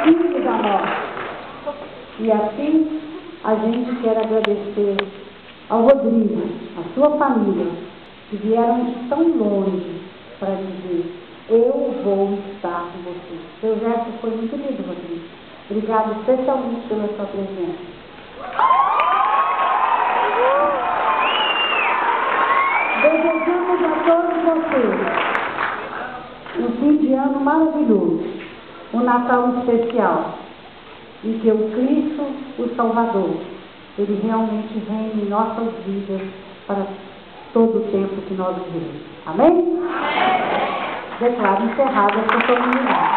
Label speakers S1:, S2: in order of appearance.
S1: filhos a nós. E assim, a gente quer agradecer ao Rodrigo, a sua família, que vieram de tão longe para dizer: eu vou estar com você. Seu gesto foi muito lindo, Rodrigo. Obrigado especialmente pela sua presença. Desejamos a todos vocês um fim de ano maravilhoso, um Natal especial, e que o Cristo, o Salvador, ele realmente reine em nossas vidas para todo o tempo que nós vivemos. Amém? Amém. Declaro encerrada essa comunidade.